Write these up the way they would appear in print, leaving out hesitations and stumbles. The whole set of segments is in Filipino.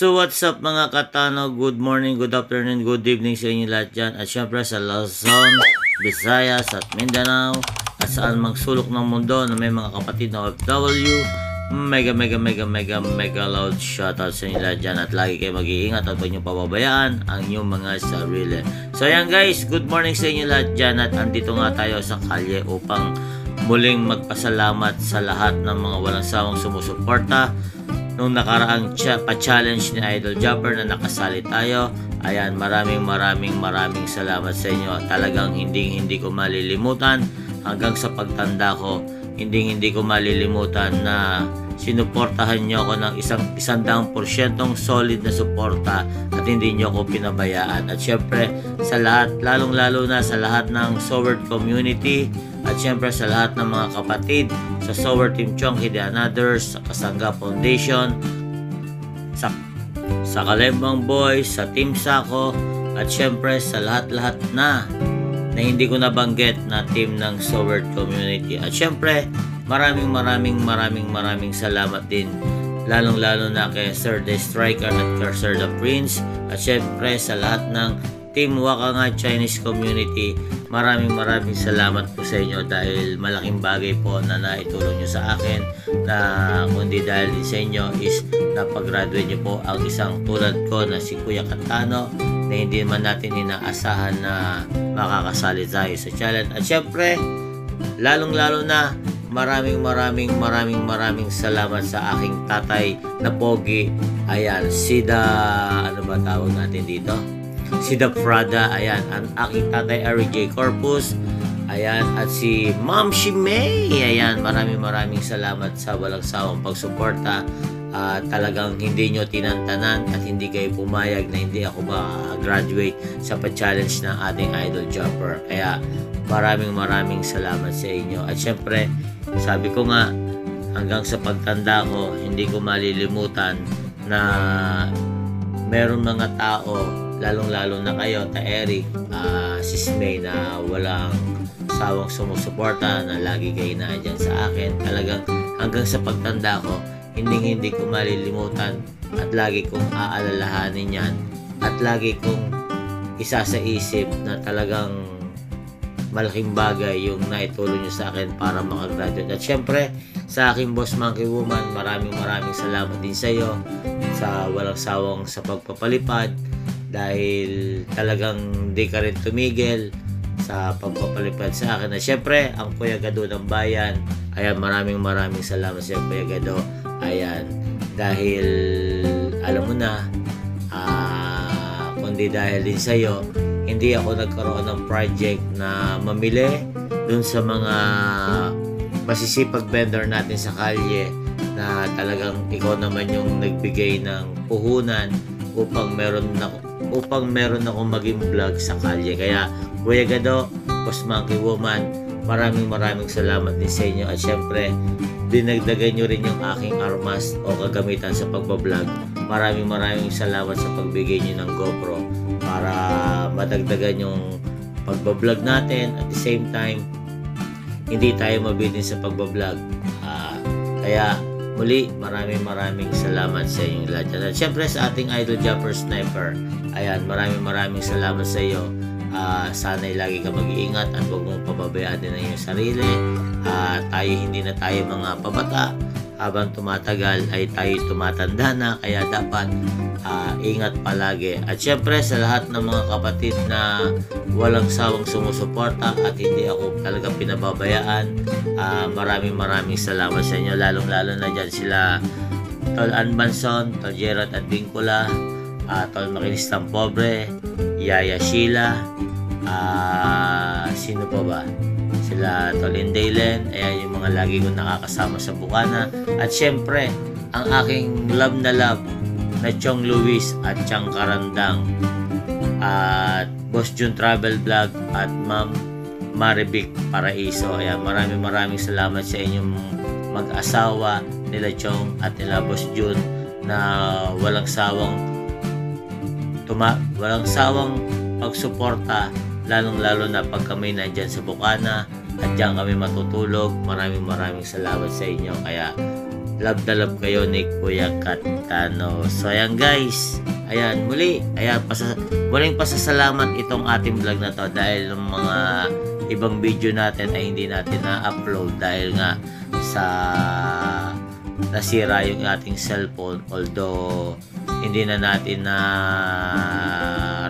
So what's up mga katano, good morning, good afternoon, good evening sa inyo lahat dyan. At syempre sa Luzon, Visayas at Mindanao at saan mang sulok ng mundo na may mga kapatid na OFW, mega loud shoutout sa inyo lahat dyan. At lagi kayo mag-iingat at huwag nyo pababayaan ang inyong mga sarili. So ayan guys, good morning sa inyo lahat dyan. At andito nga tayo sa kalye upang muling magpasalamat sa lahat ng mga walang sawang sumusuporta nung nakaraang pa-challenge ni Idol Jumper na nakasali tayo. Ayan, maraming salamat sa inyo. Talagang hindi ko malilimutan hanggang sa pagtanda ko. Hindi ko malilimutan na sinuportahan nyo ako ng 100% solid na suporta at hindi nyo ako pinabayaan. At syempre sa lahat, lalong-lalo na sa lahat ng Sword community at syempre sa lahat ng mga kapatid sa Sword Team Chongki The Anothers, sa Kasangga Foundation, sa Kalembang Boys, sa Team Sako at syempre sa lahat-lahat na hindi ko nabanggit na team ng Sword community. At syempre maraming salamat din lalong-lalo na kay Sir The Striker at kay Sir The Prince at syempre sa lahat ng Team Wakanga Chinese community. Maraming salamat po sa inyo dahil malaking bagay po na naitulong nyo sa akin, na kundi dahil din sa inyo is napag-graduate nyo po ang isang tulad ko na si Kuya Katano na hindi man natin inaasahan na makakasali tayo sa challenge. At syempre lalong-lalo na maraming salamat sa aking tatay na pogi. Ayan, ano ba tawag natin dito? Si The Prada, ayan, ang aking tatay RJ Corpus, ayan, at si Ma'am May, ayan, maraming salamat sa walang sawang pagsuporta. Talagang hindi nyo tinantanan at hindi kayo pumayag na hindi ako ma-graduate sa pa-challenge ng ating Idol Jumper. Kaya maraming salamat sa inyo. At syempre, sabi ko nga, hanggang sa pagtanda ko, hindi ko malilimutan na meron mga tao, lalong-lalo na kayo, Ta Eric, Sis May, na walang sawang sumusuporta, na lagi kayo na dyan sa akin. Talagang hanggang sa pagtanda ko, hindi ko malilimutan at lagi kong aalalahanin yan at lagi kong isa sa isip na talagang malaking bagay yung naitulong nyo sa akin para makagraduate. At syempre sa aking boss Monkey Woman, maraming salamat din sa iyo sa walang sawang sa pagpapalipad, dahil talagang di ka rin tumigil sa pagpapalipad sa akin. At syempre ang Kuya Gado ng Bayan, ayan, maraming salamat sa Kuya Gado. Ayan, dahil alam mo na, kundi dahil din sa iyo, hindi ako nagkaroon ng project na mamili dun sa mga masisipag vendor natin sa kalye, na talagang ikaw naman yung nagbigay ng puhunan upang meron akong maging vlog sa kalye. Kaya Kuya Gado, Boss Monkey Woman, maraming salamat din sa inyo. At syempre dinagdagan nyo rin yung aking armas o kagamitan sa pagbablog. Maraming salamat sa pagbigay nyo ng GoPro para madagdagan yung pagbablog natin. At the same time, hindi tayo mabitin sa pagbablog. Kaya muli, maraming salamat sa inyong lahat. At syempre sa ating Idol Jumper Sniper, ayan, maraming salamat sa iyo. Sana'y lagi ka mag-iingat at huwag mong pababayaan din ang iyong sarili. Hindi na tayo mga pabata. Habang tumatagal ay tayo tumatanda na, kaya dapat ingat palagi. At syempre sa lahat ng mga kapatid na walang sawang sumusuporta at hindi ako talaga pinababayaan, maraming salamat sa inyo. Lalong-lalo na dyan sila Tol Anbanson, Tol Gerard at Vincula, Tol Makinistang Pobre, Yaya Sheila, sino pa ba? Sila Tolin Daylen, ayan yung mga lagi kong nakakasama sa Bukana. At syempre ang aking love na Chong Luis at Chang Karandang at Boss Jun Travel Vlog at Ma'am Marivic Paraiso. Ayan, maraming salamat sa inyong mag-asawa nila Chong at nila Boss Jun, na walang sawang pagsuporta, lalong-lalo na pag kami nandyan sa Bukana at diyan kami matutulog. Maraming salamat sa inyo. Kaya love na love kayo ni Kuya Katano. So ayan guys, ayan muli, ayan muling pasasalamat itong ating vlog na to dahil ng mga ibang video natin ay hindi natin na-upload dahil nga sa nasira yung ating cellphone, although hindi na natin na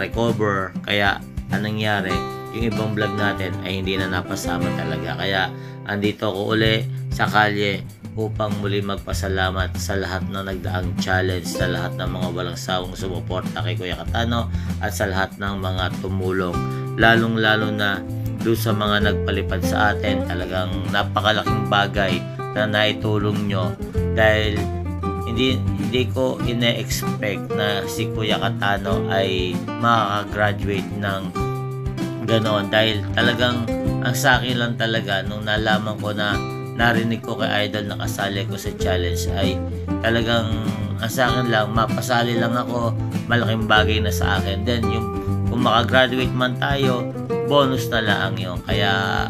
recover, kaya anong nangyari, yung ibang vlog natin ay hindi na napasama talaga. Kaya andito ako uli sa kalye upang muli magpasalamat sa lahat na nagdaang challenge, sa lahat ng mga walang sawang sumuporta kay Kuya Katano at sa lahat ng mga tumulong, lalong-lalo na doon sa mga nagpalipad sa atin. Talagang napakalaking bagay na naitulong nyo dahil hindi ko ine-expect na si Kuya Katano ay makaka-graduate ng ganoon, dahil talagang ang sa akin lang talaga nung nalaman ko na narinig ko kay Idol na kasali ko sa challenge ay talagang ang sa akin lang, mapasali lang ako, malaking bagay na sa akin. Then yung kung makagraduate man tayo, bonus na lang yun. Kaya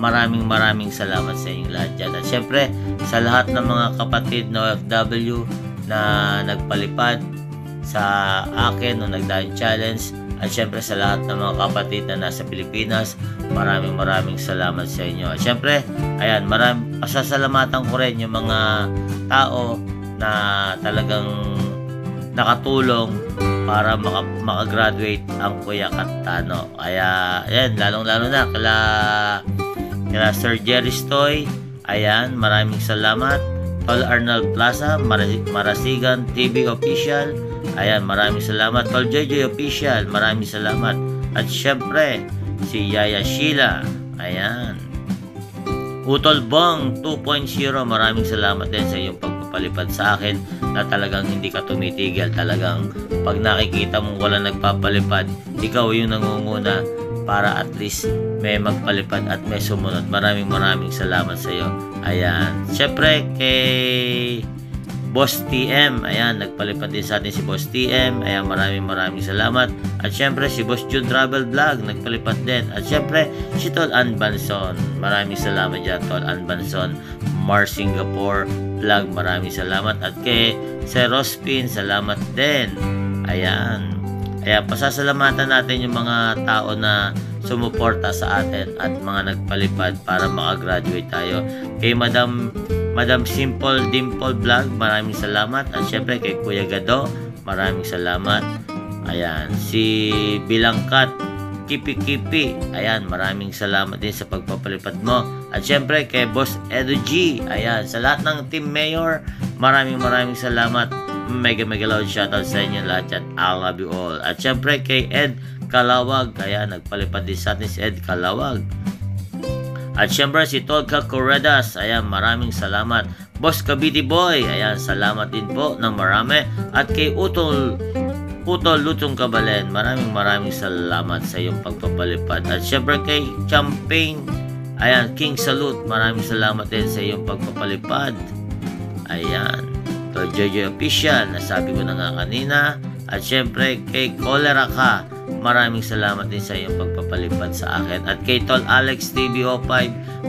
maraming salamat sa inyong lahat dyan. At syempre sa lahat ng mga kapatid na OFW na nagpalipad sa akin nung nagdaang challenge, at syempre sa lahat ng mga kapatid na nasa Pilipinas, maraming salamat sa inyo. At syempre, ayan, pasasalamatan ko rin yung mga tao na talagang nakatulong para makagraduate ang Kuya Katano. Kaya, ayan, lalong-lalo na kila Sir Jerry Stoy, ayan, maraming salamat. Tol Arnold Plaza, Marasigan TV Official, ayan, maraming salamat. Tol JJ Official, maraming salamat. At syempre, si Yaya Sheila, ayan. Utol Bong 2.0, maraming salamat din sa iyong pagpapalipad sa akin na talagang hindi ka tumitigil. Talagang pag nakikita mong wala nagpapalipad, ikaw yung nangunguna para at least may magpalipad at may sumunod. Maraming salamat sa iyo. Ayan. Syempre kay Boss TM, ayan, nagpalipad din sa atin si Boss TM. Ayan, maraming salamat. At syempre si Boss June Travel Vlog, nagpalipad din. At syempre si Tol Ann Banson, maraming salamat dyan, Tol Ann Banson. Mars Singapore Vlog, maraming salamat. At kay Sir Rospin, salamat din. Ayan. Kaya pasasalamatan natin yung mga tao na sumuporta sa atin at mga nagpalipad para makagraduate tayo. Kay Madam Simple Dimple Vlog, maraming salamat. At syempre kay Kuya Gado, maraming salamat. Ayan, si Bilangkat Kipi, ayan, maraming salamat din sa pagpapalipad mo. At syempre kay Boss Edu G, ayan, sa lahat ng Team Mayor, maraming salamat. Mega loud shoutout sa inyo lahat yan. I love you all. At syempre kay Ed Kalawag, ayan, nagpalipad din sa atin si Ed Kalawag. At syempre si Tolka Corredas, ayan, maraming salamat. Boss Cavite Boy, ayan, salamat din po ng marami. At kay Utol Lutong Kabalen, maraming salamat sa iyong pagpapalipad. At syempre kay Champagne, ayan, King Salute, maraming salamat din sa iyong pagpapalipad. Ayan, to JJ Official, nasabi ko na nga kanina. At syempre kay Cholera Ka, maraming salamat din sa iyong pagpapalipad sa akin. At kay Tol Alex TVO5,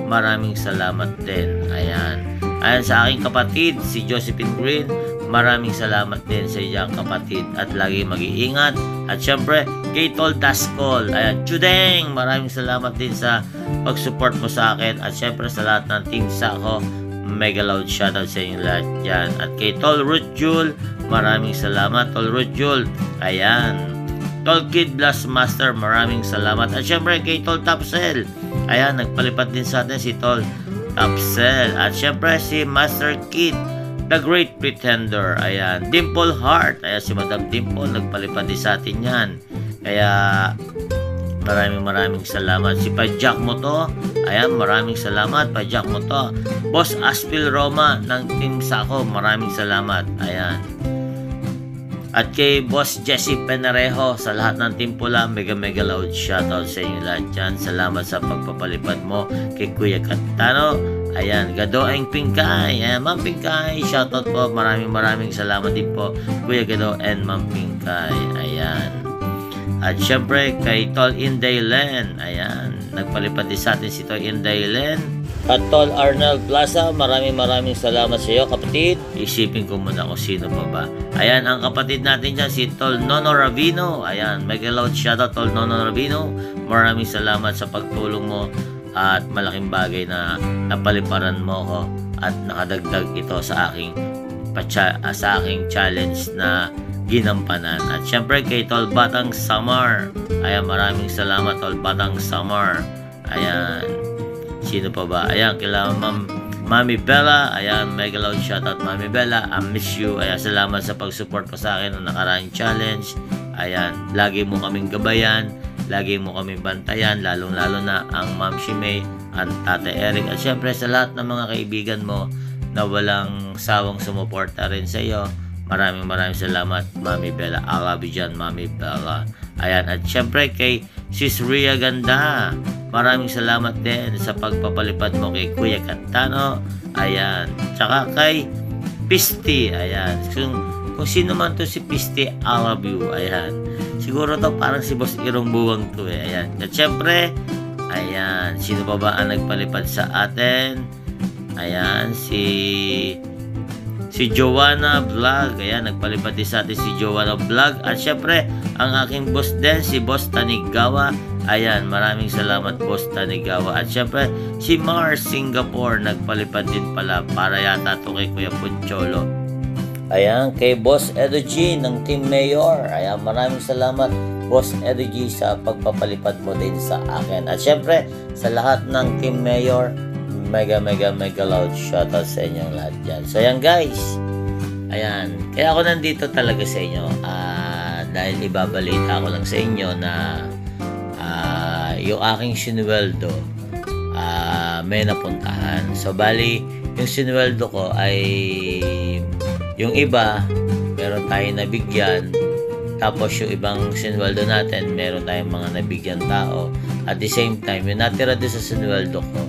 maraming salamat din. Ayan sa aking kapatid si Josephine Green, maraming salamat din sa iyong kapatid at lagi mag-iingat. At syempre kay Tol Daskol, ayan, Chudeng, maraming salamat din sa pag-support mo sa akin. At syempre sa lahat ng team Sako, mega loud shoutout sa inyo lahat dyan. At kay Tol Ruth Jul, maraming salamat, Tol Ruth Jul. Ayan, Tol Kid Blast Master, maraming salamat. At syempre kay Tol Tapsel, ayan, nagpalipad din sa atin si Tol Tapsel. At syempre si Master Kid The Great Pretender, ayan, Dimple Heart, ayan, si Madam Dimple, nagpalipad din sa atin yan. Kaya maraming salamat. Si Pajak mo to, ayan, maraming salamat Pajak mo to. Boss Aspil Roma ng Team Sako, maraming salamat. Ayan. At kay Boss Jesse Penarejo, sa lahat ng Team Pula, mega loud shoutout sa inyo lahat dyan. Salamat sa pagpapalipad mo kay Kuya Katano. Ayan, Gadoeng Pingkay, ayan, Ma'am Pingkay, shoutout po. Maraming salamat din po Kuya Gado and Ma'am Pingkay. Ayan. At syempre kay Tol Inday Len, ayan, nagpalipad din sa atin si Tol Inday Len. At Tol Arnold Plaza, maraming salamat sa iyo, kapatid. Isipin ko muna kung sino pa ba. Ayan, ang kapatid natin dyan, si Tol Nono Ravino. Ayan, mega loud shoutout Tol Nono Ravino. Maraming salamat sa pagtulong mo at malaking bagay na napaliparan mo ko at nakadagdag ito sa aking challenge na ginampanan. At syempre kay Tol Batang Samar. Ayan, maraming salamat Tol Batang Samar. Ayan. Sino pa ba? Ayan, kila Mami Bella. Ayan, mega loud shoutout Mami Bella. I miss you. Ayan, salamat sa pag-support pa sa akin ng nakaraang challenge. Ayan, lagi mo kaming gabayan. Lagi mo kaming bantayan. Lalong-lalo na ang Ma'am Shimei at Tate Eric. At syempre sa lahat ng mga kaibigan mo na walang sawang sumuporta rin sa iyo. Maraming salamat Mami Bella. I love you dyan, Mami Bella. Ayan, at syempre kay Sis Ria Ganda. Maraming salamat din sa pagpapalipad mo kay Kuya Cantano. Ayan. Tsaka kay Pisti. Ayan. Kung sino man to si Pisti, I love you. Ayan. Siguro to parang si Boss Irong Buwang to eh. Ayan. At syempre, ayan. Sino pa ba ang nagpalipad sa atin? Ayan. Si Joanna Vlog. Ayan. Nagpalipad din sa atin si Joanna Vlog. At syempre, ang aking boss din, si Boss Tanigawa. Ayan, maraming salamat Boss Tanigawa. At syempre, si Mars Singapore nagpalipad din pala para yata ito kay Kuya Puncholo. Ayan, kay Boss Edo G ng Team Mayor. Ayan, maraming salamat Boss Edo G sa pagpapalipad mo din sa akin. At syempre, sa lahat ng Team Mayor, mega loud shoutout sa inyong lahat dyan. So ayan guys, ayan, kaya ako nandito talaga sa inyo dahil ibabalita ko lang sa inyo na yung aking sinuweldo may napuntahan. So bali, yung sinuweldo ko ay yung iba meron tayong nabigyan, tapos yung ibang sinuweldo natin meron tayong mga nabigyan tao. At the same time, yung natira din sa sinuweldo ko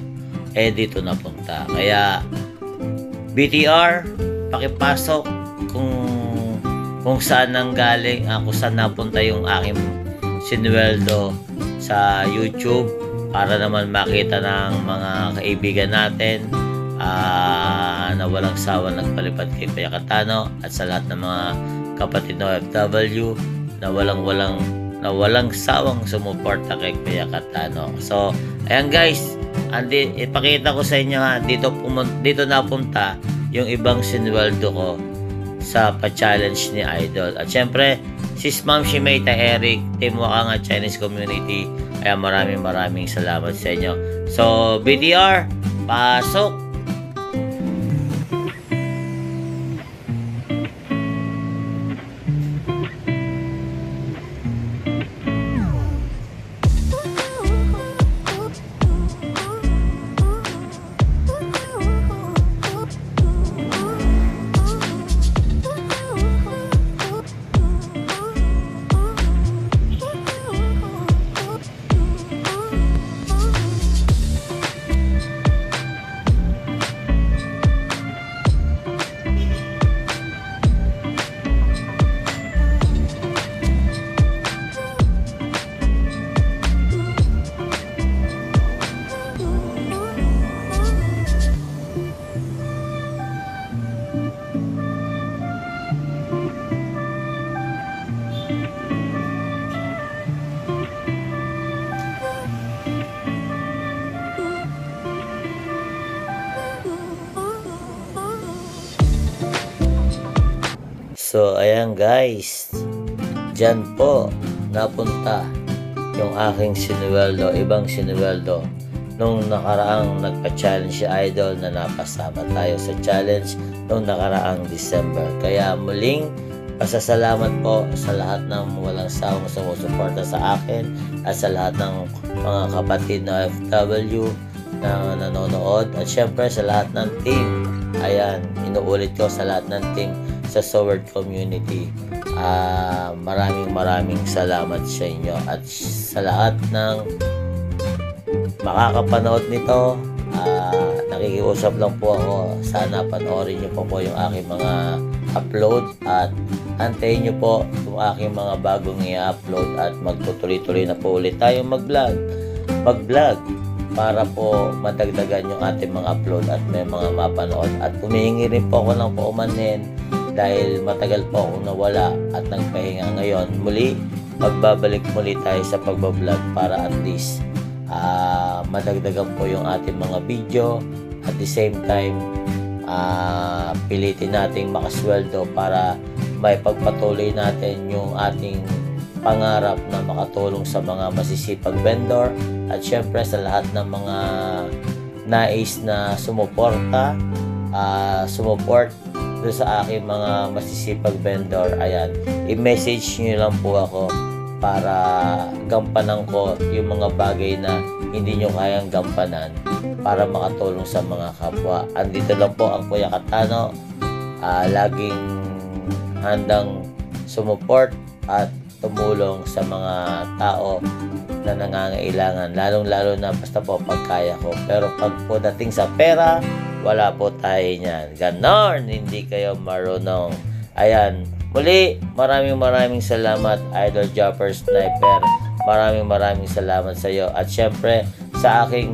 dito napunta. Kaya BTR, pakipasok kung saan nang galing, kung saan napunta yung aking sinuweldo sa YouTube para naman makita ng mga kaibigan natin na walang sawa nagpalipad kay Kuya Cantano at sa lahat ng mga kapatid na OFW na walang sawang sumuporta kay Kuya Cantano. So, ayan guys, ipakita ko sa inyo dito napunta yung ibang sinuweldo ko sa pa-challenge ni Idol. At syempre, sis Ma'am Shimei, Eric, Team Wakanga Chinese Community. Kaya maraming salamat sa inyo. So, BTR, pasok! So, ayan guys, dyan po napunta yung aking sinuweldo, ibang sinuweldo nung nakaraang nagpa-challenge si Idol na napasama tayo sa challenge nung nakaraang December. Kaya muling pasasalamat po sa lahat ng walang sawang sumusuporta sa akin at sa lahat ng mga kapatid na OFW na nanonood at syempre sa lahat ng team. Ayan, inuulit ko sa lahat ng team sa Sword Community. Maraming salamat sa inyo at sa lahat ng makakapanood nito. Nakikiusap lang po ako, sana panoorin nyo po yung aking mga upload at antayin nyo po yung aking mga bagong i-upload at magtutuloy-tuloy na po ulit tayong mag-vlog. para po madagdagan yung ating mga upload at may mga mapanood. At humihingi rin po ako ng paumanhin dahil matagal po akong nawala at nagpahinga. Ngayon, muli, magbabalik muli tayo sa pagbablog para at least madagdagan po yung ating mga video. At the same time, pilitin nating makasweldo para may pagpatuloy natin yung ating pangarap na makatulong sa mga masisipag vendor at syempre sa lahat ng mga nais na support doon sa aking mga masisipag vendor. Ayan, i-message nyo lang po ako para gampanan ko yung mga bagay na hindi nyo kayang gampanan para makatulong sa mga kapwa. Andito lang po ang Kuya Katano, laging handang sumuport at tumulong sa mga tao na nangangailangan, lalong-lalo na basta po pagkaya ko. Pero pag po dating sa pera, wala po tayo niyan. Ganon, hindi kayo marunong. Ayan, muli, maraming salamat, Idol Jumper Sniper. Maraming salamat sa iyo. At syempre, sa aking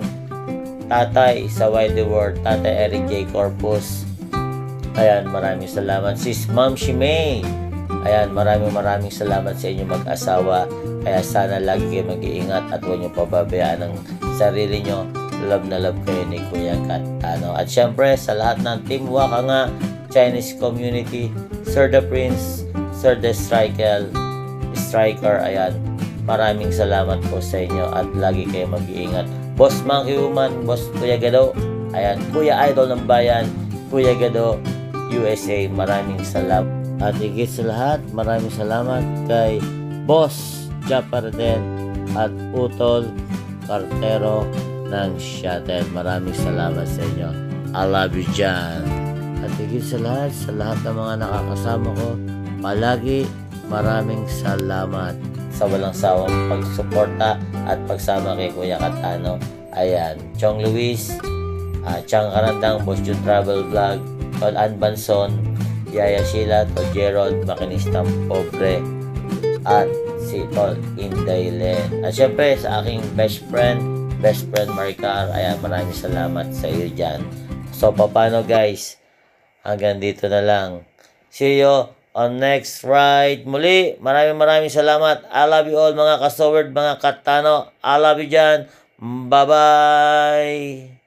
tatay sa Wide World, Tatay Eric J. Corpus. Ayan, maraming salamat. Sis Ma'am Shimei. Ayan, maraming salamat sa inyo mag-asawa. Kaya sana lagi kayo mag-iingat at huwag nyo pababayaan ng sarili nyo. Love na love kayo ni Kuya Katano. At syempre, sa lahat ng Team Waka nga, Chinese community, Sir the Prince, Sir the Striker, ayan, maraming salamat po sa inyo at lagi kayo mag-iingat. Boss Monkey Woman, Boss Kuya Gado, ayan, Kuya Idol ng Bayan, Kuya Gado, USA, maraming salamat. At higit sa lahat, maraming salamat kay Boss Japarden at Utol Cartero ng Shuttle. Maraming salamat sa inyo. I love you dyan. At higit sa lahat ng mga nakakasama ko, palagi maraming salamat sa walang sawang pagsuporta at pagsama kay Kuya Katano. Ayan, Chong Luis, Chang Karandang, Boss Jun Travel Vlog, Tol Ann Banson, Yaya Sheila, Tol Gerald, Makinistang Pobre, at si Tol Inday Len. At syempre sa aking best friend Maricar, ayan, maraming salamat sa iyo dyan. So, paano guys? Hanggang dito na lang. See you on next ride. Muli, maraming salamat. I love you all mga kasoward, mga Katano. I love you dyan. Bye-bye.